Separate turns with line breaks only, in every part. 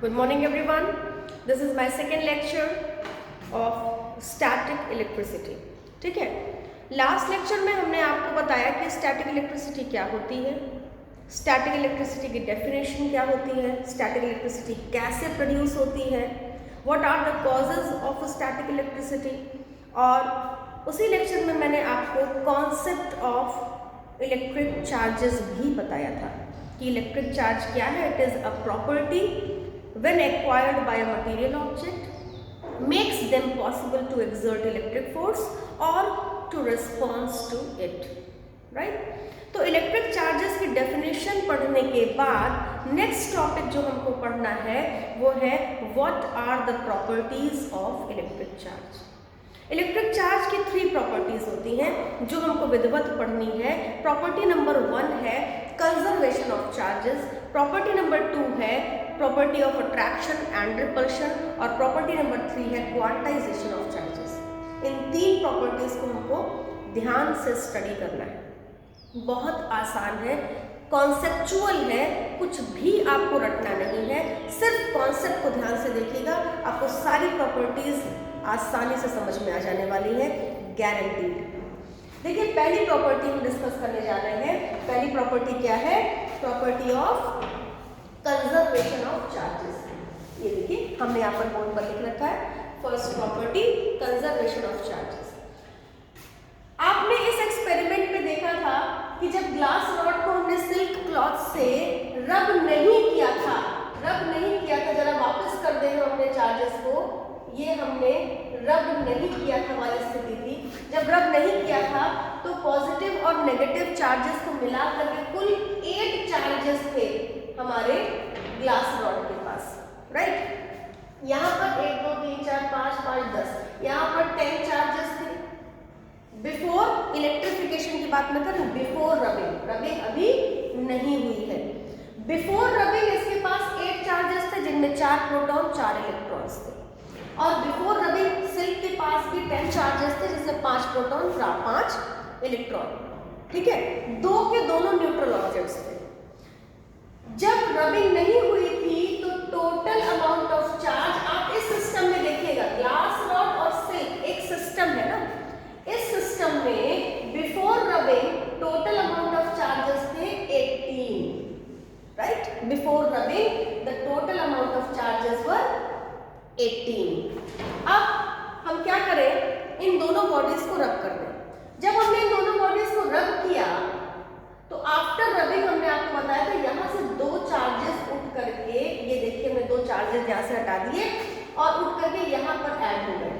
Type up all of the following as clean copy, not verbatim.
Good morning everyone. This is my second lecture of static electricity. ठीक है, last lecture में हमने आपको बताया कि स्टैटिक इलेक्ट्रिसिटी क्या होती है, स्टैटिक इलेक्ट्रिसिटी की डेफिनेशन क्या होती है, स्टैटिक इलेक्ट्रिसिटी कैसे प्रोड्यूस होती है, what are the causes of static electricity. और उसी लेक्चर में मैंने आपको कॉन्सेप्ट ऑफ इलेक्ट्रिक चार्जेस भी बताया था कि इलेक्ट्रिक चार्ज क्या है। It is a property when acquired by a material object makes them possible to exert electric force or to respond to it, right? तो इलेक्ट्रिक चार्जेस की definition पढ़ने के बाद नेक्स्ट टॉपिक जो हमको पढ़ना है वो है what are the properties of electric charge. Electric charge की 3 प्रॉपर्टीज होती हैं जो हमको विधिवत पढ़नी है। प्रॉपर्टी नंबर 1 है conservation of charges, property number 2 है property of attraction and repulsion और प्रॉपर्टी नंबर 3 है quantization of charges. In 3 properties को हमको ध्यान से स्टडी करना है। बहुत आसान है, कॉन्सेप्चुअल है, कुछ भी आपको रटना नहीं है, सिर्फ कॉन्सेप्ट को ध्यान से देखिएगा, आपको सारी प्रॉपर्टीज आसानी से समझ में आ जाने वाली है, गारंटीड। देखिए पहली प्रॉपर्टी हम डिस्कस करने जा रहे हैं। पहली प्रॉपर्टी क्या है? Property of conservation of charges. ये देखिए हमने यहाँ पर बोर्ड पर लिख रखा है, first property conservation of charges. आपने इस एक्सपेरिमेंट में देखा था कि जब ग्लास रॉड को हमने सिल्क क्लॉथ से रब नहीं किया था, जरा वापस कर दे अपने चार्जेस को, ये हमने रब नहीं किया था वाली स्थिति थी। जब रब नहीं किया था तो पॉजिटिव और नेगेटिव चार्जेस को मिला करके कुल 8 चार्जेस थे हमारे ग्लास रॉड के पास, राइट। यहाँ पर 1 2 3 4 5 5 10, यहाँ पर 10 चार्जेस थे। बिफोर इलेक्ट्रिफिकेशन की बात मैं करूँ, बिफोर रबिंग अभी नहीं हुई है। बिफोर रबिंग इसके पास 8 चार्जेस थे जिनमें 4 प्रोटॉन 4 इलेक्ट्रॉन्स थे। और बिफोर रबिंग सिल्क के पास भी 10 चार्जेस थे जिसमें 5 प्रोटॉन 5 इलेक्ट्रॉन, ठीक है। 2 के दोनों न्यूट्रल ऑब्जेक्ट्स थे। जब रबिंग नहीं हुई थी तो टोटल अमाउंट ऑफ चार्ज, आप इस सिस्टम में देखिएगा, ग्लास रॉड और सिल्क एक सिस्टम है ना, इस सिस्टम में before rubbing total amount of charges थे 18, right. Before rubbing the total amount of charges were 18। अब हम क्या करें, इन दोनों बॉडीज को रब कर दें। जब हमने इन दोनों बॉडीज को रब किया तो आफ्टर रबिंग हमने आपको बताया था यहाँ से 2 चार्जेस उठ करके, ये देखिए हमने 2 चार्जेस यहाँ से हटा दिए और उठ करके यहाँ पर ऐड हो गए।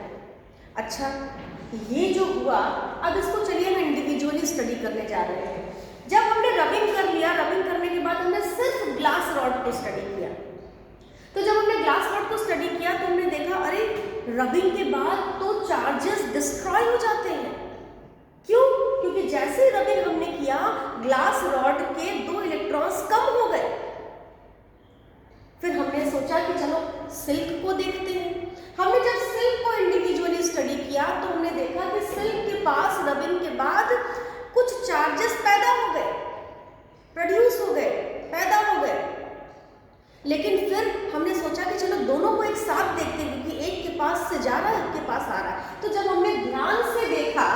अच्छा, ये जो हुआ, अब इसको चलिए हम इंडिविजुअली स्टडी करने जा रहे हैं। जब हमने रबिंग कर लिया, रबिंग करने के बाद हमने सिर्फ ग्लास रॉड को स्टडी किया। तो जब हमने ग्लास रॉड को स्टडी किया तो हमने देखा अरे रबिंग के बाद तो चार्जेस डिस्ट्रॉय हो जाते हैं। क्यों? क्योंकि जैसे ही रबिंग हमने किया ग्लास रॉड के 2 इलेक्ट्रॉन्स कम हो गए। फिर हमने सोचा कि चलो सिल्क को देखते हैं। हमने जब सिल्क को इंडिविजुअली स्टडी किया तो हमने देखा कि सिल्क के पास रबिंग के बाद कुछ चार्जेस पैदा हो गए, प्रोड्यूस हो गए, पैदा हो गए। लेकिन फिर हमने सोचा कि चलो दोनों को एक साथ देखते हैं क्योंकि एक के पास से जा रहा है, एक के पास आ रहा है। तो जब हमने ध्यान से देखा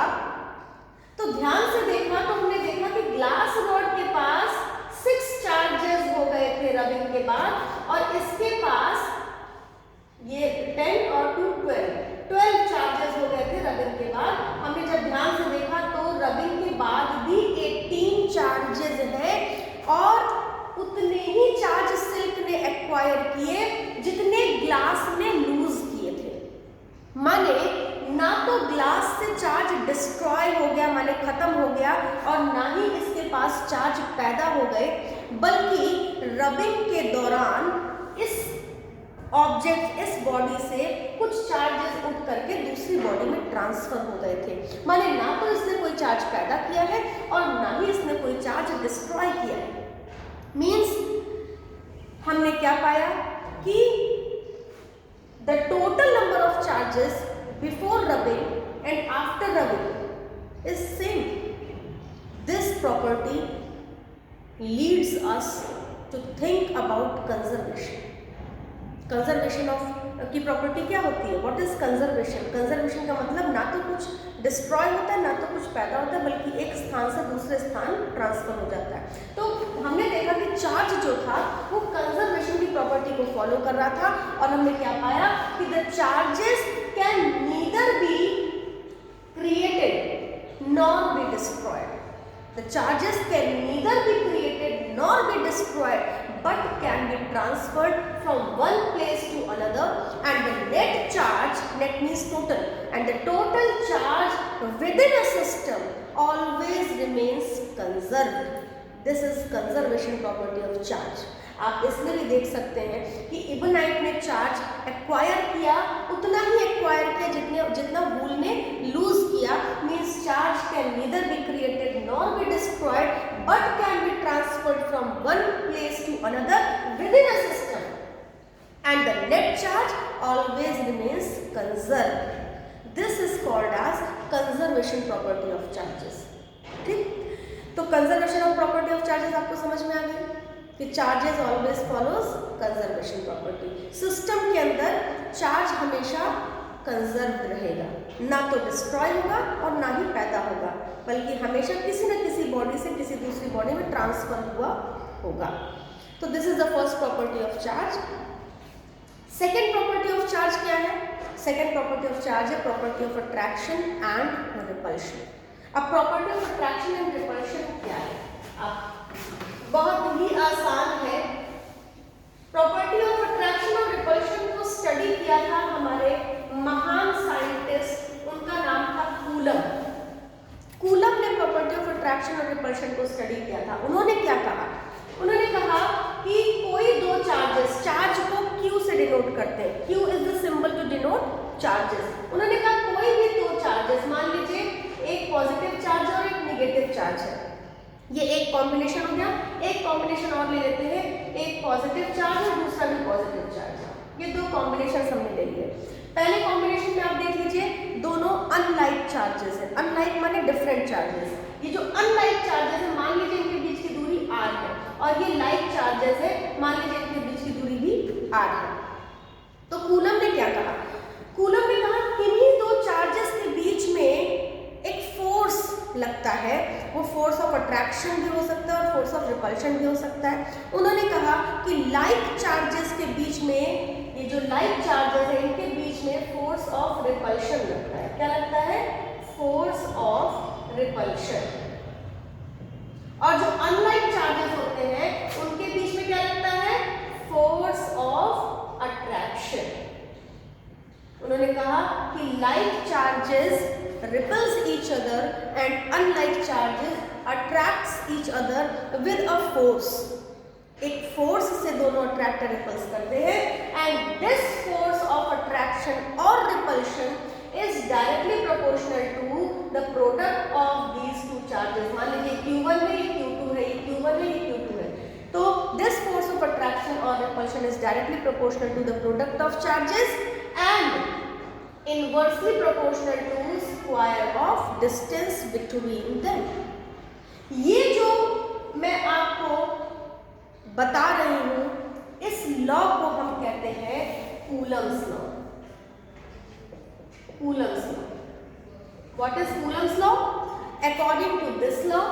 तो हमने देखा कि ग्लास रॉड के पास 6 चार्जेस हो गए थे रबिंग के बाद, और इसके पास ये 10 और 2 12 चार्जेस हो गए थे रबिंग के बाद। हमने जब ध्यान से देखा तो रबिंग के बाद भी 18 चार्जेस है और उतने ही चार्ज सिल्क ने एक्वायर किए जितने ग्लास ने लूज किए थे। माने ना तो ग्लास से चार्ज डिस्ट्रॉय हो गया, माने खत्म हो गया, और ना ही इसके पास चार्ज पैदा हो गए, बल्कि रबिंग के दौरान इस ऑब्जेक्ट, इस बॉडी से कुछ चार्जेस उठ करके दूसरी बॉडी में ट्रांसफर हो गए थे। माने ना तो इसने कोई चार्ज पैदा किया है और ना ही इसने कोई चार्ज डिस्ट्रॉय किया है। मीन्स हमने क्या पाया कि the total number of charges before rubbing and after rubbing is same. This property leads us to think about conservation. Conservation of की प्रॉपर्टी क्या होती है? What is conservation? कंजर्वेशन का मतलब ना तो कुछ डिस्ट्रॉय होता है ना तो कुछ पैदा होता है, बल्कि एक स्थान से दूसरे स्थान ट्रांसफर हो जाता है। तो हमने देखा कि चार्ज जो था वो कंजर्वेशन की प्रॉपर्टी को फॉलो कर रहा था, और हमने क्या पाया कि the charges can neither be created nor be destroyed. The charges can neither be created nor be destroyed, but can be transferred from one place to another, and the net charge, net means total, and the total charge within a system always remains conserved. This is conservation property of charge. आप इसमें भी देख सकते हैं कि इबनाइट ने charge acquire किया, उतना ही एक्वायर किया जितना वूल ने लूज किया। Means charge can neither be created nor be destroyed, but can be transferred from one place to another within a system, and the net charge always remains conserved. This is called as conservation property of charges. ठीक, तो conservation of property of charges आपको समझ में आ गई कि charges always follows conservation property. System के अंदर चार्ज हमेशा कंजर्व रहेगा, ना तो डिस्ट्रॉय होगा और ना ही पैदा होगा, बल्कि हमेशा किसी न किसी बॉडी से किसी दूसरी बॉडी में ट्रांसफर हुआ होगा। तो this is the first property of charge. Second property of charge क्या है? सेकेंड प्रॉपर्टी ऑफ चार्ज है property of attraction and repulsion. अब property of attraction and repulsion क्या है? अब बहुत ही आसान है। प्रॉपर्टी ऑफ अट्रैक्शन और रिपल्शन को स्टडी किया था हमारे महान साइंटिस्ट, उनका नाम था कूलम। कूलम ने प्रॉपर्टी ऑफ अट्रैक्शन और रिपल्शन को स्टडी किया था। उन्होंने क्या कहा? उन्होंने कहा कि कोई दो चार्जेस, चार्ज को क्यू से डिनोट करते हैं, Q is the symbol to denote charges. उन्होंने कहा कोई भी दो चार्जेस, मान लीजिए एक पॉजिटिव चार्ज और एक नेगेटिव चार्ज है, ये एक कॉम्बिनेशन हो गया। एक कॉम्बिनेशन और ले लेते हैं, एक पॉजिटिव चार्ज और दूसरा भी पॉजिटिव चार्ज। ये दो कॉम्बिनेशन हमने ले लिए। पहले कॉम्बिनेशन में आप देख लीजिए दोनों अनलाइक चार्जेस हैं। अनलाइक माने डिफरेंट चार्जेस। ये जो अनलाइक चार्जेस है, मान लीजिए इनके बीच की दूरी r है, और ये लाइक चार्जेस है, मान लीजिए इनके बीच की दूरी भी r है। तो कूलम ने क्या कहा? कूलम ने कहा किन्हीं दो चार्जेस के बीच में एक फोर्स लगता है, वो फोर्स ऑफ अट्रैक्शन भी हो सकता है और फोर्स ऑफ रिपल्शन भी हो सकता है। उन्होंने कहा कि लाइक चार्जेस के बीच में, ये जो लाइक चार्जेस है इनके बीच में फोर्स ऑफ रिपल्शन लगता है। क्या लगता है? Force of repulsion. और जो अनलाइक चार्जेस होते हैं उनके बीच में क्या लगता है? Force of attraction. उन्होंने कहा कि like charges repels each other and unlike charges attracts each other with a force। एक फोर्स से दोनों अट्रैक्ट रिपल्स करते हैं, and this force of attraction और repulsion is directly proportional to the product of these two charges. मान लीजिए Q1 है, ये Q2 है, ये Q1 है, ये Q2 है। तो दिस फोर्स ऑफ अट्रैक्शन और repulsion is directly proportional to the product of charges and inversely proportional to square of distance between them। ये जो मैं आपको बता रही हूं, इस लॉ को हम कहते हैं Coulomb's law. Coulomb's law. What is Coulomb's law? According to this law,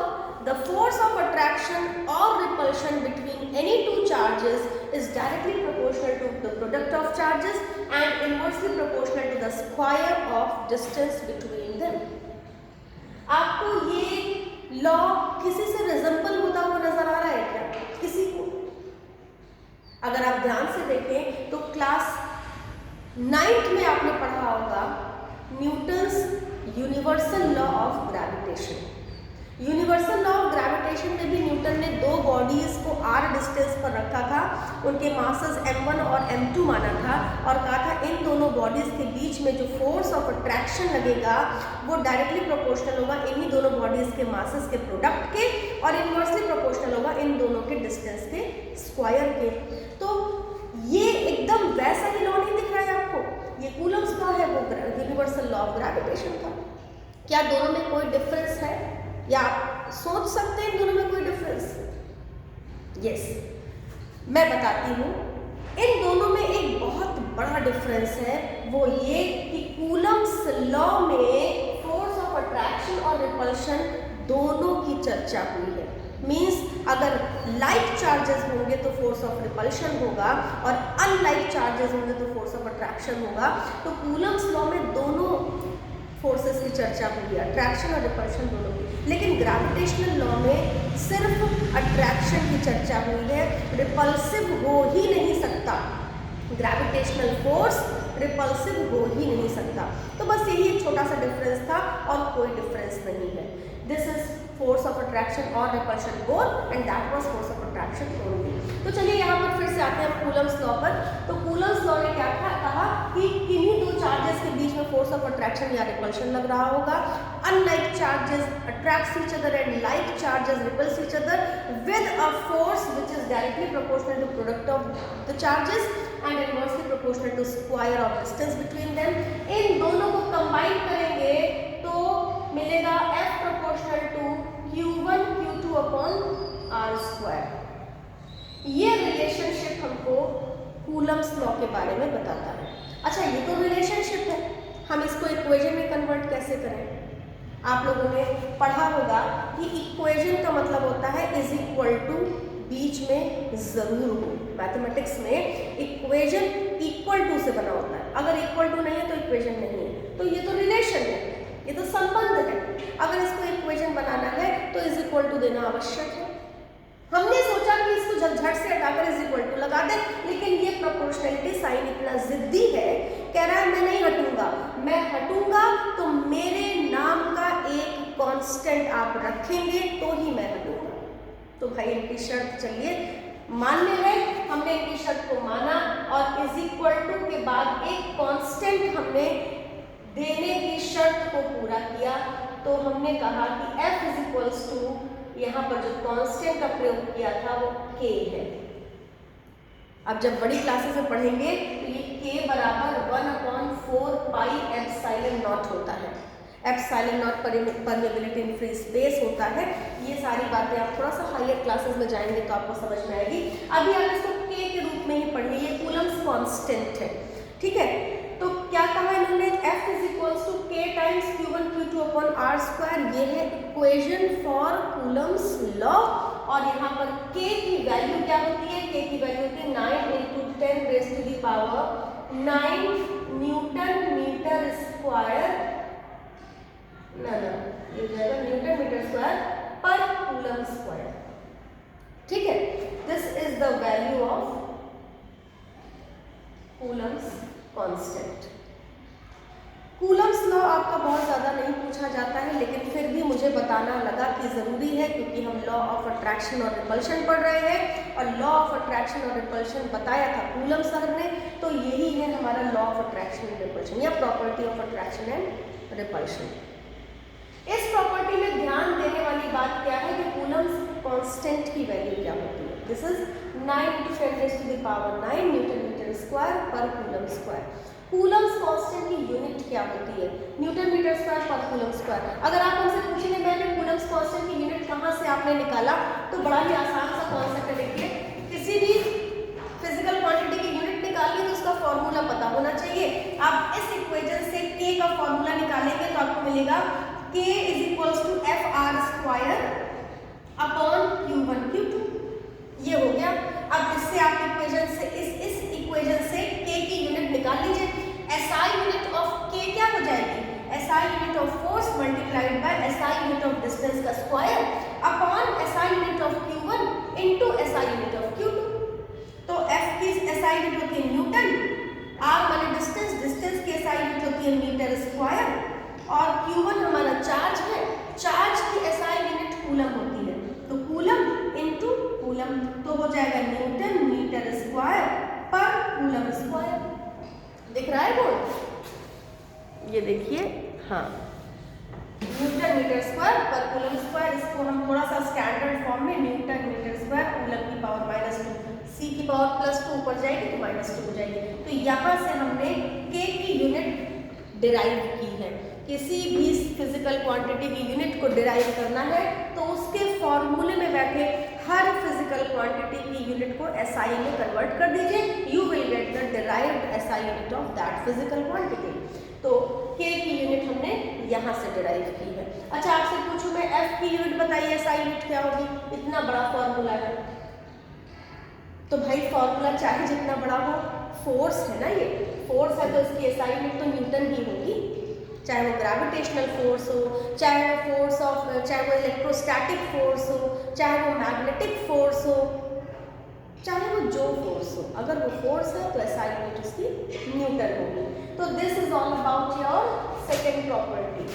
the force of attraction or repulsion between any two charges is directly proportional to the product of charges and inversely proportional to the square of distance between them। आपको ये law किसी से resemble होता हुआ नजर आ रहा है क्या? किसी को? अगर आप ध्यान से देखें तो क्लास 9th में आपने पढ़ा होगा Newton's universal law of gravitation. Universal law of gravitation में भी न्यूटन ने दो बॉडीज को r डिस्टेंस पर रखा था, उनके मासेस m1 और m2 माना था, और कहा था इन दोनों बॉडीज के बीच में जो फोर्स ऑफ अट्रैक्शन लगेगा वो डायरेक्टली प्रोपोर्शनल होगा इन्हीं दोनों बॉडीज के मासेस के प्रोडक्ट के, और इनवर्सली प्रोपोर्शनल होगा इन दोनों के डिस्टेंस के स्क्वायर के। तो ये एकदम वैसा ही लॉ नहीं दिख रहा है आपको? ये कूलम्स लॉ है, वो यूनिवर्सल लॉ ऑफ ग्रेविटेशन का। क्या दोनों में कोई डिफरेंस है, या आप सोच सकते हैं दोनों में कोई डिफरेंस? यस, मैं बताती हूँ। इन दोनों में एक बहुत बड़ा डिफरेंस है वो ये कि कूलम्स लॉ में फोर्स ऑफ अट्रैक्शन और रिपल्शन दोनों की चर्चा हुई है। मीन्स अगर लाइक चार्जेस होंगे तो फोर्स ऑफ रिपल्शन होगा और अनलाइक चार्जेस होंगे तो फोर्स ऑफ अट्रैक्शन होगा। तो कूलम्स लॉ में दोनों फोर्सेस की चर्चा हुई है, अट्रैक्शन और रिपल्शन दोनों की। लेकिन ग्रेविटेशनल लॉ में सिर्फ अट्रैक्शन की चर्चा हुई है, रिपल्सिव हो ही नहीं सकता। ग्रेविटेशनल फोर्स रिपल्सिव हो ही नहीं सकता। तो बस यही एक छोटा सा डिफरेंस था और कोई डिफरेंस नहीं है। This is force of attraction और repulsion both and that was force of attraction only. तो चलिए यहाँ पर फिर से आते हैं कूलम्स लॉ पर। तो कूलम्स लॉ ने क्या कहा कि किन्हीं दो चार्जेस के बीच में फोर्स ऑफ अट्रैक्शन या रिपल्शन लग रहा होगा। Unlike charges attracts each other and like charges repels each other with a force which is directly proportional to product of the charges and inversely proportional to square of distance between them. इन दोनों को combine करेंगे तो मिलेगा F proportional to Q1 Q2 upon R square. ये relationship हमको Coulomb's law के बारे में बताता है। अच्छा, ये तो रिलेशनशिप है, हम इसको इक्वेशन में कन्वर्ट कैसे करें? आप लोगों ने पढ़ा होगा कि इक्वेशन का मतलब होता है इज इक्वल टू बीच में जरूर हो। मैथमेटिक्स में इक्वेशन इक्वल टू से बना होता है, अगर इक्वल टू नहीं है तो इक्वेशन नहीं है। तो ये तो रिलेशन है, ये तो संबंध है। अगर इसको इक्वेशन बनाना है तो इज इक्वल टू देना आवश्यक है। हमने सोचा कि इसको झट से हटाकर इज इक्वल टू लगा दें, लेकिन ये प्रोपोर्शनलिटी साइन इतना जिद्दी है, कह रहा है मैं नहीं हटूंगा। मैं हटूंगा तो मेरे नाम का एक कांस्टेंट आप रखेंगे तो ही मैं हटूंगा। तो भाई इनकी शर्त चलिए मान्य है, हमने इनकी शर्त को माना और इज इक्वल टू के बाद एक कांस्टेंट हमने देने की शर्त को पूरा किया। तो हमने कहा कि F इज इक्वल्स टू, यहाँ पर जो कांस्टेंट का प्रयोग किया था वो K है। अब जब बड़ी क्लासेस में पढ़ेंगे तो ये K बराबर 1/4 पाई एप्सिलॉन नॉट होता है। Epsilon not permeability in free space होता है। ये सारी बातें आप थोड़ा सा हायर क्लासेस में जाएंगे तो आपको समझ में आएगी। अभी आप इसको K के रूप में ही पढ़िए, ये कूलम्स कांस्टेंट है, ठीक है। तो क्या कहा इन्होंने, F is equals to K times Q1 Q2 upon R square. ये है इक्वेशन फॉर कूलम्स लॉ। और यहाँ पर K की वैल्यू क्या होती है? K की वैल्यू होती है 9 × 10 raise to the power 9 newton metre square, ये जाएगा न्यूटन मीटर स्क्वायर पर कूलम स्क्वायर, ठीक है। This is the value of coulomb's constant. Coulomb's law आपका बहुत ज़्यादा नहीं पूछा जाता है, लेकिन फिर भी मुझे बताना लगा कि ज़रूरी है, क्योंकि हम लॉ ऑफ अट्रैक्शन और रिपल्शन पढ़ रहे हैं और लॉ ऑफ अट्रैक्शन और रिपल्शन बताया था कूलम सर ने। तो यही है हमारा law of attraction and repulsion या property of attraction and repulsion. इस प्रॉपर्टी में ध्यान देने वाली बात क्या है कि कूलम्स कांस्टेंट की वैल्यू क्या होती है। This is 9 × 10 raise to the power 9 newton metre square पर कूलम स्क्वायर। कूलम्स कांस्टेंट की यूनिट क्या होती है? न्यूटन मीटर स्क्वायर पर कूलम स्क्वायर। अगर आप हमसे पूछेंगे मैम कूलम्स कांस्टेंट की यूनिट कहाँ से आपने निकाला, तो बड़ा ही आसान सा कॉन्सेप्ट है। देखिए, किसी भी फिजिकल क्वांटिटी की यूनिट निकालनी तो उसका फॉर्मूला पता होना चाहिए। आप इस इक्वेशन से K का फॉर्मूला निकालेंगे तो आपको मिलेगा K is equals to FR square upon Q1 Q2। ये हो गया। अब इससे आप इक्वेशन से इस इक्वेशन से K की यूनिट निकाल लीजिए। SI यूनिट ऑफ K क्या हो जाएगी? SI unit of force multiplied by SI unit of distance का square upon SI unit of Q1 into SI unit of Q2। तो F की SI यूनिट होती है न्यूटन, R माने डिस्टेंस, डिस्टेंस की SI यूनिट होती है मीटर स्क्वायर और Q1 हमारा चार्ज है, चार्ज की SI यूनिट कूलम होती है। तो कूलम इनटू कूलम, तो हो जाएगा न्यूटन मीटर स्क्वायर पर कूलम स्क्वायर। दिख रहा है बोर्ड? ये देखिए, हाँ, न्यूटन मीटर स्क्वायर पर कूलम स्क्वायर। इसको हम थोड़ा सा स्टैंडर्ड फॉर्म में न्यूटन मीटर स्क्वायर कूलम की पावर -2 C की पावर +2 ऊपर जाएगी तो -2 हो जाएगी। तो यहाँ से हमने K की यूनिट डिराइव की है। किसी भी फिजिकल क्वांटिटी की यूनिट को डिराइव करना है तो उसके फॉर्मूले में बैठे हर फिजिकल क्वांटिटी की यूनिट को SI में कन्वर्ट कर दीजिए। You will get the derived SI unit of that physical quantity. तो K की यूनिट हमने यहाँ से डिराइव की है। अच्छा आपसे पूछूं मैं F की यूनिट बताइए, SI यूनिट क्या होगी? इतना बड़ा फॉर्मूला है तो भाई फॉर्मूला चाहे जितना बड़ा हो, फोर्स है ना, ये फोर्स है तो इसकी SI यूनिट तो न्यूटन ही होगी, चाहे वो ग्रेविटेशनल फोर्स हो, चाहे वो फोर्स ऑफ, चाहे वो इलेक्ट्रोस्टैटिक फोर्स हो, चाहे वो मैग्नेटिक फोर्स हो, चाहे वो जो फोर्स हो, अगर वो फोर्स है तो SI यूनिट उसकी न्यूटन होगी। तो this is all about your second property,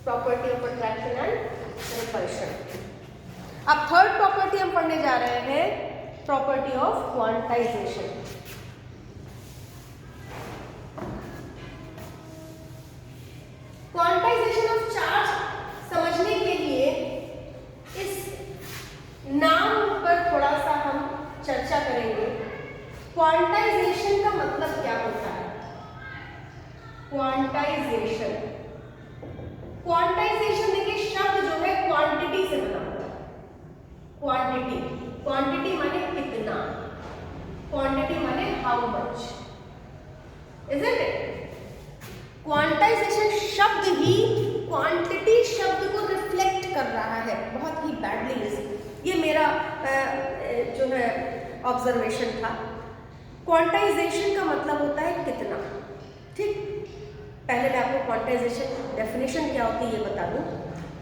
property of attraction and repulsion. अब थर्ड प्रॉपर्टी हम पढ़ने जा रहे हैं, property of quantization. Quantization of charge समझने के लिए इस नाम पर थोड़ा सा हम चर्चा करेंगे। क्वांटाइजेशन का मतलब क्या होता है? क्वांटाइजेशन, क्वांटाइजेशन देखिए शब्द जो है क्वांटिटी से बना हुआ है। क्वांटिटी, क्वांटिटी माने कितना, क्वांटिटी माने how much, isn't it? Quantization शब्द ही क्वांटिटी शब्द को रिफ्लेक्ट कर रहा है, बहुत ही बैडली। ये मेरा जो है ऑब्जर्वेशन था। क्वांटाइजेशन का मतलब होता है कितना, ठीक? पहले मैं आपको क्वांटाइजेशन डेफिनेशन क्या होती है ये बता दूं।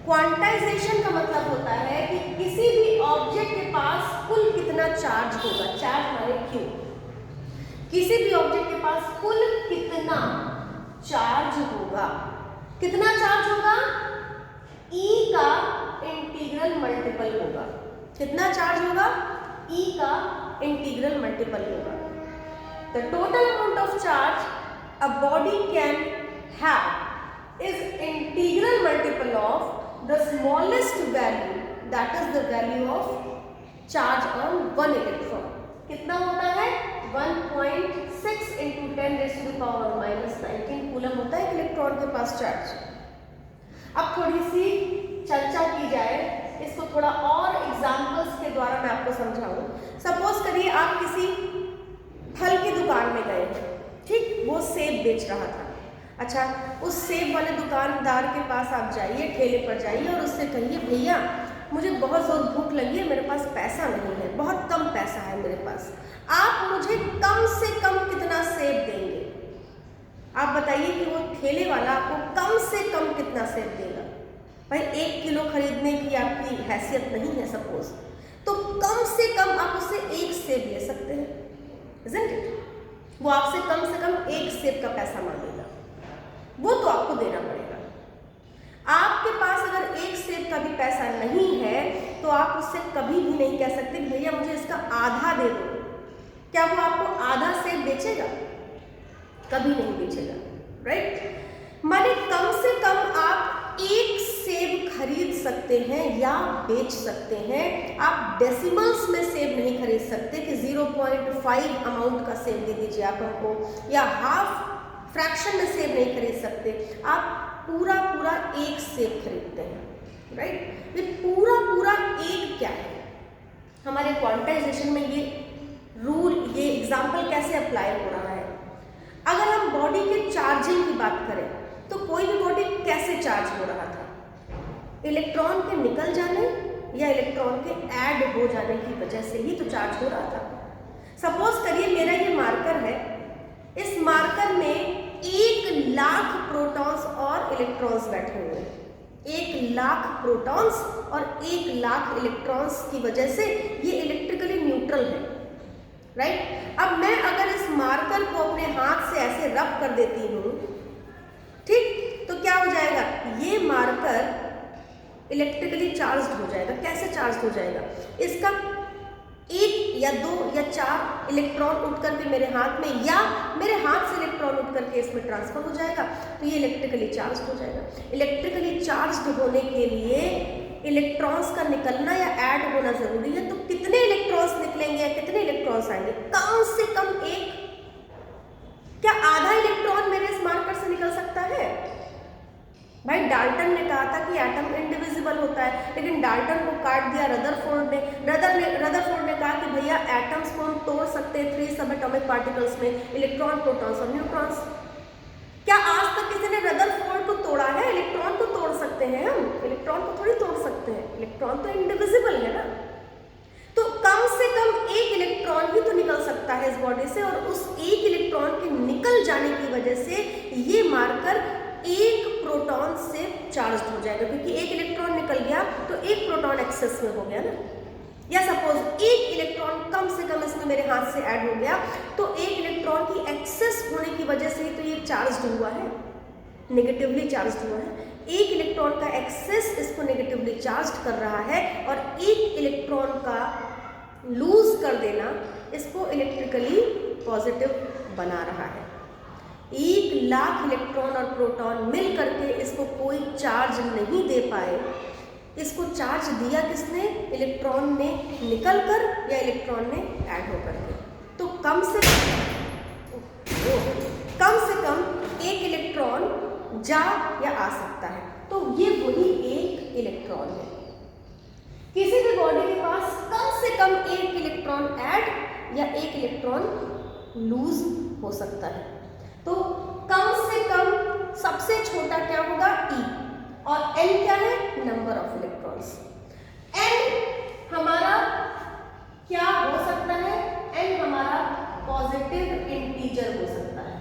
क्वांटाइजेशन का मतलब होता है कि किसी भी ऑब्जेक्ट के पास कुल कितना चार्ज होगा, चार्ज माने क्यू, किसी भी ऑब्जेक्ट के पास कुल कितना चार्ज होगा, कितना चार्ज होगा? E का इंटीग्रल मल्टीपल होगा। कितना चार्ज होगा? E का इंटीग्रल मल्टीपल होगा। The total amount of charge a body can have is integral multiple of the smallest value, that is the value of charge on one electron. कितना होता है? 1.6 into 10 raised to the power -19 coulomb होता है electron के पास charge. अब थोड़ी सी चर्चा की जाए, इसको थोड़ा और एग्जांपल्स के द्वारा मैं आपको समझाऊं। सपोज करिए आप किसी फल की दुकान में गए हैं, ठीक? वो सेब बेच रहा था। अच्छा, उस सेब वाले दुकानदार के पास आप जाइए, ठेले पर जाइए और उससे कहिए भैया मुझे बहुत ज़ोर भूख लगी है, मेरे पास पैसा नहीं है, बहुत कम पैसा है मेरे पास, आप मुझे कम से कम कितना सेब देंगे? आप बताइए कि वो ठेले वाला आपको कम से कम कितना सेब देगा? भाई 1 किलो खरीदने की आपकी हैसियत नहीं है सपोज, तो कम से कम आप उससे 1 सेब ले सकते हैं, isn't it? वो आपसे कम से कम 1 सेब का पैसा मांगेगा, वो तो आपको देना पड़ेगा। आपके पास अगर 1 सेब का भी पैसा नहीं है तो आप उससे कभी भी नहीं कह सकते भैया मुझे इसका आधा दे दो। क्या वो आपको आधा सेब बेचेगा? कभी नहीं बेचेगा, राइट? माने कम से कम आप 1 सेब खरीद सकते हैं या बेच सकते हैं। आप डेसिमल्स में सेब नहीं खरीद सकते कि 0.5 अमाउंट का सेब दे दीजिए आप हमको, या हाफ फ्रैक्शन में सेब नहीं खरीद सकते। आप पूरा 1 सेब खरीदते हैं, राइट? ये पूरा 1 क्या है? हमारे क्वांटाइजेशन में ये रूल, ये एग्जाम्पल कैसे अप्लाई हो रहा है? अगर हम बॉडी के चार्जिंग की बात करें तो कोई भी बॉडी कैसे चार्ज हो रहा था? इलेक्ट्रॉन के निकल जाने या इलेक्ट्रॉन के ऐड हो जाने की वजह से ही तो चार्ज हो रहा था। सपोज करिए मेरा ये मार्कर है, इस मार्कर में 1 लाख प्रोटॉन्स और इलेक्ट्रॉन्स बैठे हुए हैं। 1 लाख प्रोटॉन्स और 1 लाख इलेक्ट्रॉन्स की वजह से ये इलेक्ट्रिकली न्यूट्रल है, राइट? अब मैं अगर इस मार्कर को अपने हाथ से ऐसे रब कर देती हूँ, ठीक, तो क्या हो जाएगा? ये मार्कर इलेक्ट्रिकली चार्ज हो जाएगा। कैसे चार्ज हो जाएगा? इसका 1 या 2 या 4 इलेक्ट्रॉन उठ करके मेरे हाथ में, या मेरे हाथ से इलेक्ट्रॉन उठ करके इसमें ट्रांसफर हो जाएगा, तो ये इलेक्ट्रिकली चार्ज हो जाएगा। इलेक्ट्रिकली चार्ज होने के लिए इलेक्ट्रॉन्स का निकलना या ऐड होना जरूरी है। तो कितने इलेक्ट्रॉन्स निकलेंगे या कितने इलेक्ट्रॉन्स आएंगे? कम से कम 1। क्या आधा इलेक्ट्रॉन मेरे इस मार्कर से निकल सकता है? भाई डाल्टन ने कहा था कि एटम इंडिविजिबल होता है, लेकिन डाल्टन को काट दिया रदरफोर्ड ने। रदरफोर्ड ने कहा कि भैया एटम्स को हम तोड़ सकते हैं 3 सब एटॉमिक पार्टिकल्स में, इलेक्ट्रॉन, प्रोटॉन्स और न्यूट्रॉन्स। क्या आज तक किसी ने रदरफोर्ड को तोड़ा है? इलेक्ट्रॉन को तोड़ सकते हैं हम, इलेक्ट्रॉन को थोड़ी तोड़ सकते हैं, इलेक्ट्रॉन तो इंडिविजिबल है ना। तो कम से कम एक इलेक्ट्रॉन ही तो निकल सकता है इस बॉडी से, और उस एक इलेक्ट्रॉन के निकल जाने की वजह से ये मार्कर एक प्रोटॉन से चार्ज हो जाएगा, क्योंकि एक इलेक्ट्रॉन निकल गया तो एक प्रोटॉन एक्सेस में हो गया ना। या सपोज एक इलेक्ट्रॉन कम से कम इसमें मेरे हाथ से ऐड हो गया, तो एक इलेक्ट्रॉन की एक्सेस होने की वजह से ही तो ये चार्ज हुआ है, नेगेटिवली चार्ज हुआ है। एक इलेक्ट्रॉन का एक्सेस इसको नेगेटिवली चार्ज कर रहा है, और एक इलेक्ट्रॉन का लूज कर देना इसको इलेक्ट्रिकली पॉजिटिव बना रहा है। 1,00,000 इलेक्ट्रॉन और प्रोटॉन मिल करके इसको कोई चार्ज नहीं दे पाए। इसको चार्ज दिया किसने? इलेक्ट्रॉन ने निकल कर या इलेक्ट्रॉन ने ऐड होकर के। तो कम से कम एक इलेक्ट्रॉन जा या आ सकता है, तो ये वही एक इलेक्ट्रॉन है। किसी भी बॉडी के पास कम से कम एक इलेक्ट्रॉन ऐड या एक इलेक्ट्रॉन लूज हो सकता है। तो कम से कम सबसे छोटा क्या होगा? E, और N क्या है? Number of electrons. N हमारा क्या हो सकता है? N हमारा पॉजिटिव इंटीजर हो सकता है।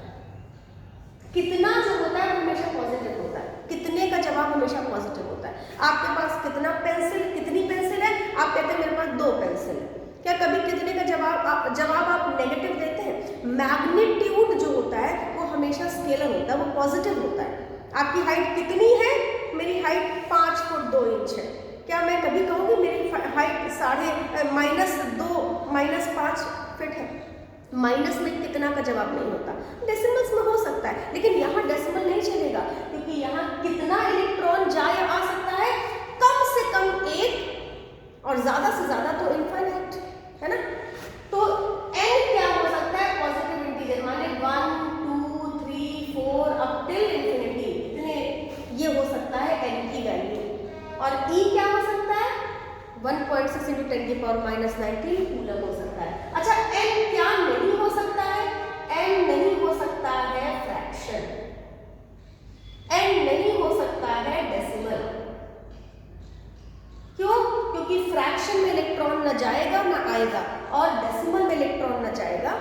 कितना जो होता है हमेशा पॉजिटिव होता है, कितने का जवाब हमेशा पॉजिटिव होता है। आपके पास कितनी पेंसिल है? आप कहते हैं मेरे पास 2 पेंसिल है। क्या कभी कितने का जवाब आप नेगेटिव देते हैं? मैग्नीट्यूड जो होता है वो हमेशा स्केलर होता है, वो पॉजिटिव होता है। आपकी हाइट कितनी है? मेरी हाइट 5 फुट 2 इंच है। क्या मैं कभी कहूँगी मेरी हाइट -5 फीट है? माइनस में कितना का जवाब नहीं होता, डेसिमल्स में हो सकता है, लेकिन यहाँ डेसिमल नहीं चलेगा, क्योंकि यहाँ कितना इलेक्ट्रॉन जा या आ सकता है? कम से कम 1, और ज्यादा से ज्यादा तो इनफाइनाइट, है ना। तो n क्या हो सकता है? पॉजिटिव इंटीजर, माने 1, 2, 3, 4 अप टिल इंफिनिटी, इतने ये हो सकता है n की वैल्यू। और e क्या हो सकता है? 1.6 × 10⁻⁻19 कूलम हो सकता है। अच्छा, n क्या नहीं हो सकता है? n नहीं हो सकता है फ्रैक्शन, n नहीं हो सकता है डेसिमल। क्यों? क्योंकि फ्रैक्शन में इलेक्ट्रॉन न जाएगा ना आएगा, और डेसिमल में इलेक्ट्रॉन न जाएगा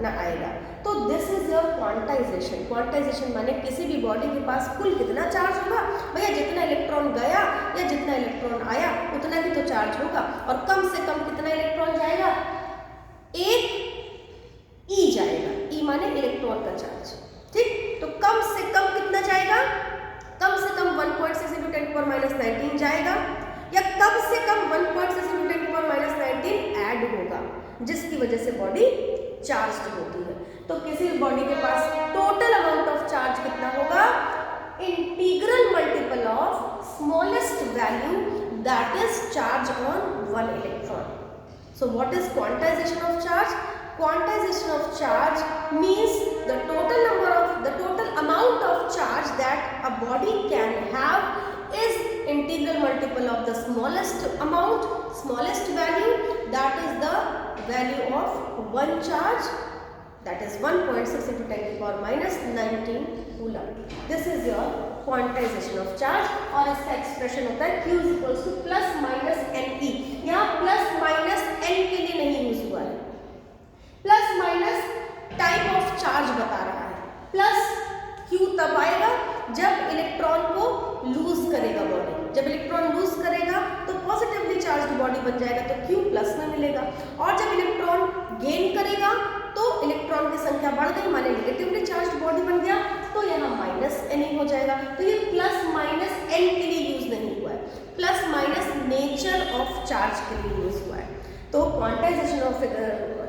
ना आएगा। तो this is your quantization. Quantization माने किसी भी बॉडी के पास कुल कितना चार्ज होगा? भैया जितना इलेक्ट्रॉन गया या जितना इलेक्ट्रॉन आया उतना ही तो चार्ज होगा, और कम से कम कितना इलेक्ट्रॉन जाएगा? 1 E जाएगा। E माने इलेक्ट्रॉन का चार्ज, ठीक। तो कम से कम कितना जाएगा? कम से कम 1.6 × 10⁻⁻19 जाएगा, या कम से कम 1.6 × 10⁻⁻19 ऐड होगा, जिसकी वजह से बॉडी चार्ज होती है। तो किसी भी बॉडी के पास टोटल अमाउंट ऑफ चार्ज कितना होगा? Integral multiple of smallest value, that is charge on 1 electron. So what is quantization of charge? Quantization of charge means the total amount of charge that a body can have is integral multiple of the smallest amount, smallest value, that is the value of one charge, that is 1.6 × 10⁻⁻19 coulomb. This is your quantization of charge, और इसका expression होता है Q ± NE। यहाँ plus minus n के लिए नहीं use हुआ है, plus minus type of charge बता रहा है। प्लस Q तब आएगा जब इलेक्ट्रॉन को लूज करेगा बॉडी। जब इलेक्ट्रॉन लूज करेगा तो पॉजिटिवली चार्ज बॉडी बन जाएगा, तो Q प्लस में मिलेगा। और जब इलेक्ट्रॉन गेन करेगा तो इलेक्ट्रॉन की संख्या बढ़ गई, माने नेगेटिवली चार्ज बॉडी बन गया, तो यहाँ माइनस N हो जाएगा। तो ये प्लस माइनस N के लिए यूज नहीं हुआ है, plus minus nature of charge के लिए यूज हुआ है। तो क्वांटाइजेशन ऑफ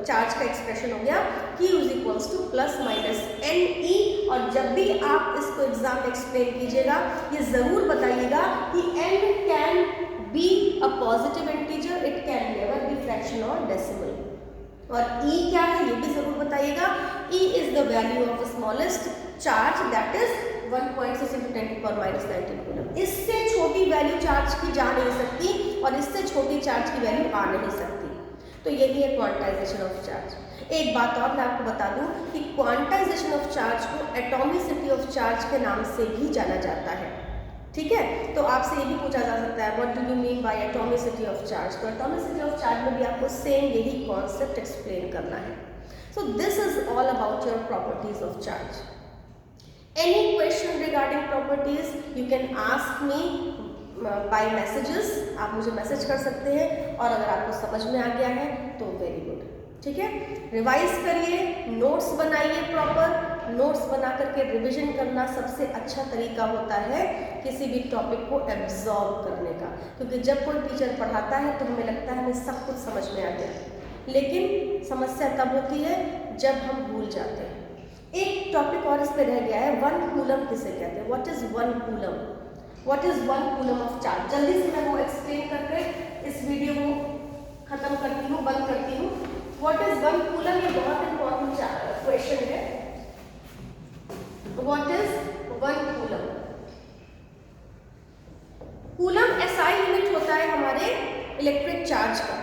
चार्ज का एक्सप्रेशन हो गया Q ± NE। और जब भी आप इसको एग्जाम में एक्सप्लेन कीजिएगा, ये जरूर बताइएगा कि N can be a positive integer, it can never be fraction और डेसिमल। और E क्या है ये भी जरूर बताइएगा। E is the value of smallest charge, that is 1.6 × 10⁻⁻19 coulomb. इससे छोटी वैल्यू चार्ज की जा नहीं सकती और इससे छोटी चार्ज की वैल्यू आ नहीं सकती। तो यही है क्वांटाइजेशन ऑफ चार्ज। एक बात और मैं आपको बता दूं कि क्वांटाइजेशन ऑफ चार्ज को एटॉमिसिटी ऑफ चार्ज के नाम से भी जाना जाता है। ठीक है, तो आपसे ये भी पूछा जा सकता है what do you mean by atomicity of charge. तो एटॉमिसिटी ऑफ चार्ज में भी आपको सेम यही कॉन्सेप्ट एक्सप्लेन करना है। So this is all about your properties of charge. Any question regarding properties you can ask me by messages. आप मुझे message कर सकते हैं और अगर आपको समझ में आ गया है तो वेरी गुड। ठीक है, रिवाइज करिए, नोट्स बनाइए प्रॉपर। नोट्स बना करके रिवीजन करना सबसे अच्छा तरीका होता है किसी भी टॉपिक को एब्जॉर्ब करने का, क्योंकि जब कोई टीचर पढ़ाता है तो हमें लगता है हमें सब कुछ समझ में आ गया, लेकिन समस्या तब होती है जब हम भूल जाते हैं। एक टॉपिक और इस पे रह गया है, 1 कूलम किसे कहते हैं। What is 1 coulomb? What is 1 coulomb of charge? जल्दी से मैं वो एक्सप्लेन करके इस वीडियो को खत्म करती हूँ, बंद करती हूँ। What is 1 coulomb? ये बहुत इंपॉर्टेंट क्वेश्चन है। What is 1 coulomb? Coulomb SI unit होता है हमारे इलेक्ट्रिक चार्ज का।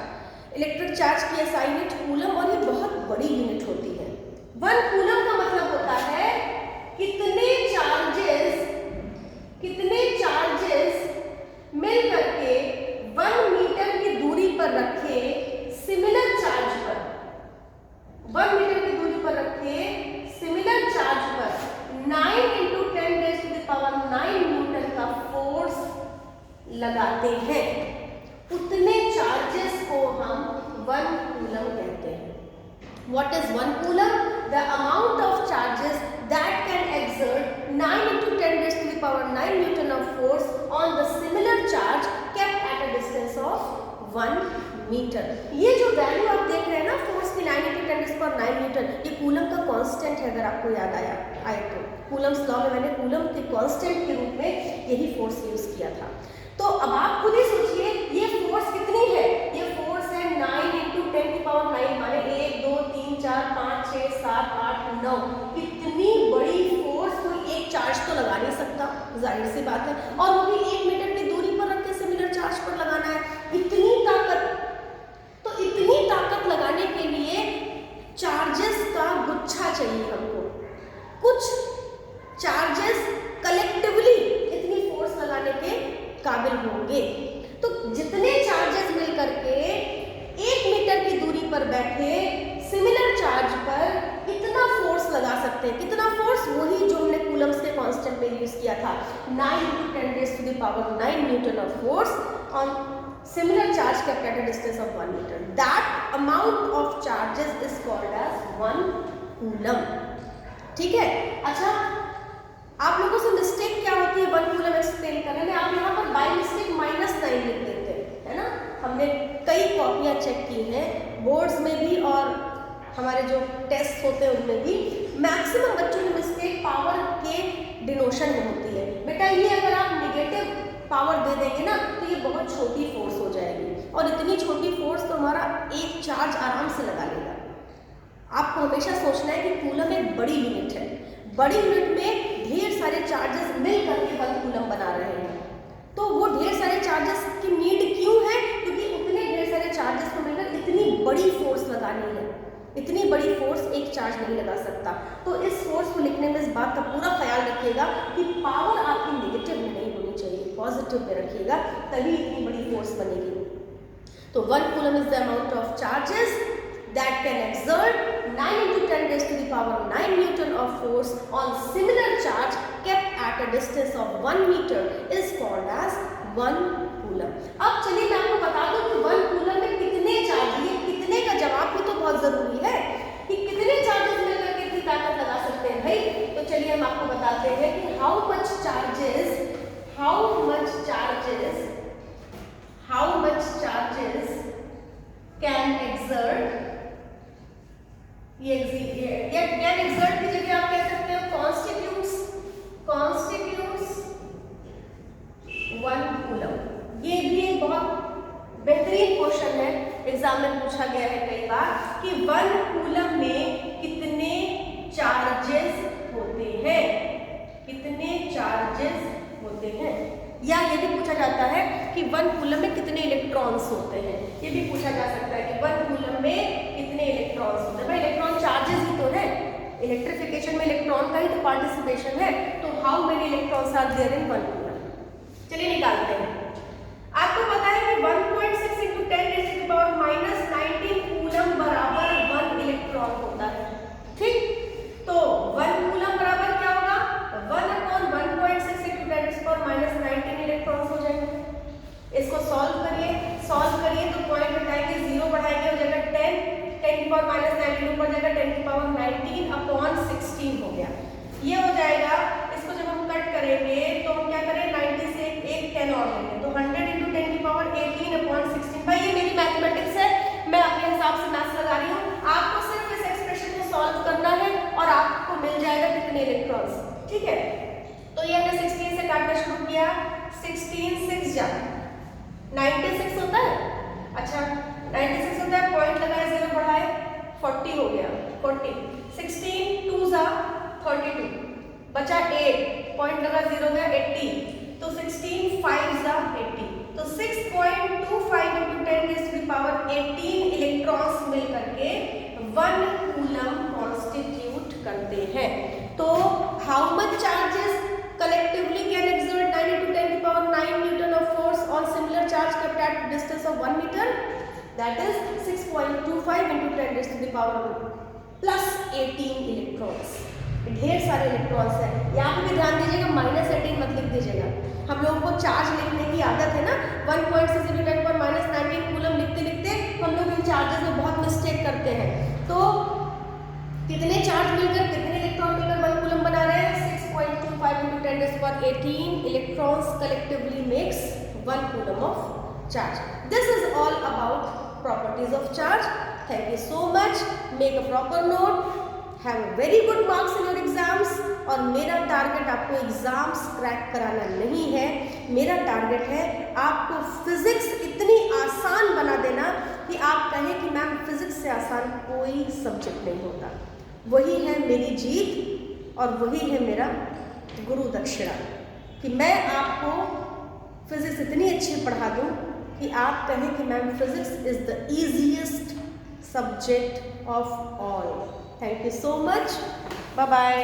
इलेक्ट्रिक चार्ज की एसआई यूनिट कूलम, और ये बहुत बड़ी यूनिट होती है। 1 कूलम का मतलब होता है कितने चार्जेस मिल करके 1 मीटर की दूरी पर रखे सिमिलर चार्ज पर, 1 मीटर की दूरी पर रखे सिमिलर चार्ज पर 9 × 10⁻⁹ न्यूटन का फोर्स लगाते हैं, उतने चार्जेस को हम 1 कूलम कहते हैं। What is 1 coulomb? The amount of charges that can exert 9 × 10⁻⁹ Newton of force on the similar charge kept at a distance of 1 metre. ये जो वैल्यू आप देख रहे हैं ना फोर्स की 9 × 10⁻⁹ न्यूटन, ये कूलम का कांस्टेंट है। अगर आपको याद आए तो कूलम्स लॉ में मैंने कूलम के कांस्टेंट के रूप में यही फोर्स यूज किया था। तो अब आप खुद ही सोचिए ये फोर्स कितनी है। ये फोर्स है 9 × 10⁻⁹ माने 1 2 3 4 5 6 7 8 9। इतनी बड़ी फोर्स कोई एक चार्ज तो लगा नहीं सकता, जाहिर सी बात है, और वो भी 1 मीटर की दूरी पर रख के सिमिलर चार्ज पर लगाना है। इतनी ताकत लगाने के लिए चार्जेस का गुच्छा चाहिए हमको। कुछ चार्जेस कलेक्टिवली इतनी फोर्स लगाने के काबिल होंगे। तो जितने चार्जेस मिल करके 1 मीटर की दूरी पर बैठे सिमिलर चार्ज पर इतना फोर्स लगा सकते हैं। कितना फोर्स? वही जो हमने कूलम्स के कांस्टेंट में यूज किया था, 9 × 10⁻⁹ Newton of force on similar charge kept at a distance of 1 meter. That amount of charges is called as 1 coulomb. ठीक है, अच्छा आप लोगों से मिस्टेक क्या होती है 1 कूलम एक्सप्लेन करने में? आप यहाँ पर बाय मिस्टेक -9 लिख देते हैं, है ना। हमने कई कॉपियाँ चेक की हैं बोर्ड्स में भी और हमारे जो टेस्ट होते हैं उनमें भी। मैक्सिमम बच्चों की मिस्टेक पावर के डिनोशन में होती है। बेटा ये अगर आप निगेटिव पावर दे देंगे ना तो ये बहुत छोटी फोर्स हो जाएगी, और इतनी छोटी फोर्स तो हमारा एक चार्ज आराम से लगा लेगा। आपको हमेशा सोचना है कि कूलम एक बड़ी यूनिट है। बड़ी यूनिट में ढेर सारे चार्जेस मिल करके 1 कूलम बना रहे हैं। तो वो ढेर सारे चार्जेस की नीड क्यों है? क्योंकि उतने ढेर सारे चार्जेस को मिलकर इतनी बड़ी फोर्स लगानी है। इतनी बड़ी फोर्स एक चार्ज नहीं लगा सकता। तो इस फोर्स को लिखने में इस बात का पूरा ख्याल रखिएगा कि पावर आपकी नेगेटिव में नहीं होनी चाहिए, पॉजिटिव में रखिएगा, तभी इतनी बड़ी फोर्स बनेगी। तो 1 coulomb is the amount of charges that can exert 9 × 10⁻⁹ Newton of force on similar charge kept at a distance of 1 meter is called as 1 coulomb. अब चलिए मैं आपको बता दूं कि 1 कूलम में कितने चार्ज, ये कितने का जवाब भी तो बहुत जरूरी है कि कितने चार्जेस मिलकर कितनी ताकत लगा सकते हैं भाई। तो चलिए हम आपको बताते हैं कि how much charges can exert, ये कैन एक्सर्ट की जगह आप कह सकते हो कॉन्स्टिट्यूट्स 1 कूलम। ये भी एक बहुत बेहतरीन क्वेश्चन है, एग्जाम में पूछा गया है कई बार कि 1 कूलम में कितने चार्जेस होते हैं, कितने जाता है कि 1 कूलम में कितने इलेक्ट्रॉन्स होते हैं, ये भी पूछा जा सकता है कि 1 कूलम में कितने इलेक्ट्रॉन्स होते हैं। भाई इलेक्ट्रॉन चार्जेस ही तो है, इलेक्ट्रिफिकेशन में इलेक्ट्रॉन का ही तो पार्टिसिपेशन है, तो how many electrons are there in 1 coulomb. चलिए निकालते हैं। आपको पता है कि 1.6 × 10⁻⁻19 कूलम बराबर 1 इलेक्ट्रॉन होता है, ठीक। तो 1 कूलम बराबर क्या होगा, 1/1.6 × 10⁻⁻19 इलेक्ट्रॉन्स हो जाएंगे। इसको सॉल्व करिए तो पॉइंट हटाएंगे, 0 बढ़ाएंगे हो जाएगा 10, 10⁻⁻19 ऊपर जाएगा 10⁻19/16 हो गया। ये हो जाएगा। इसको जब हम कट करेंगे तो हम क्या करें, 90 से एक 10 और लेंगे, तो 100 × 10⁻18/16। भाई ये मेरी मैथमेटिक्स है, मैं अपने हिसाब से मैथ्स लगा रही हूँ, आपको सिर्फ इस एक्सप्रेशन को सॉल्व करना है और आपको मिल जाएगा कितने इलेक्ट्रॉन्स, ठीक है। तो ये हमने 16 से काटना शुरू किया, 16 6 जा 96 होता है, अच्छा 96 होता है, पॉइंट लगाए 0 बढ़ाए 40 हो गया, 40 16 2 जा 32 बचा 8, पॉइंट लगा 0 गया 80, तो 16 5 जा 80, तो 6.25 × 10⁻18 इलेक्ट्रॉन्स मिल करके 1 कूलम कॉन्स्टिट्यूट करते हैं। तो how much charges collectively can exert 90 × 10⁹ Newton of force on similar charge kept at distance of 1 meter, that is 6.25 × 10⁻+18 electrons. ढेर सारे इलेक्ट्रॉन्स हैं, यहाँ पे भी ध्यान दीजिएगा, -18 मत लिख दीजिएगा। हम लोगों को चार्ज लिखने की आदत है ना, 1.6 × 10⁻19 कूलम लिखते लिखते हम लोग इन चार्जेस में बहुत मिस्टेक करते हैं। तो कितने चार्ज मिलकर कितने इलेक्ट्रॉन मिलकर 1 कूलम बना रहे हैं, 6.25 × 10⁻18 electrons collectively makes 1 coulomb of charge. This is all about properties of charge. Thank you so much. Make a proper note. Have a very good marks in your exams. और मेरा target आपको exams crack कराना नहीं है, मेरा target है आपको physics इतनी आसान बना देना कि आप कहें कि मैम फिजिक्स से आसान कोई सब्जेक्ट नहीं होता। वही है मेरी जीत और वही है मेरा गुरु दक्षिणा, कि मैं आपको फिजिक्स इतनी अच्छी पढ़ा दूं कि आप कहें कि ma'am physics is the easiest subject of all. Thank you so much, bye bye.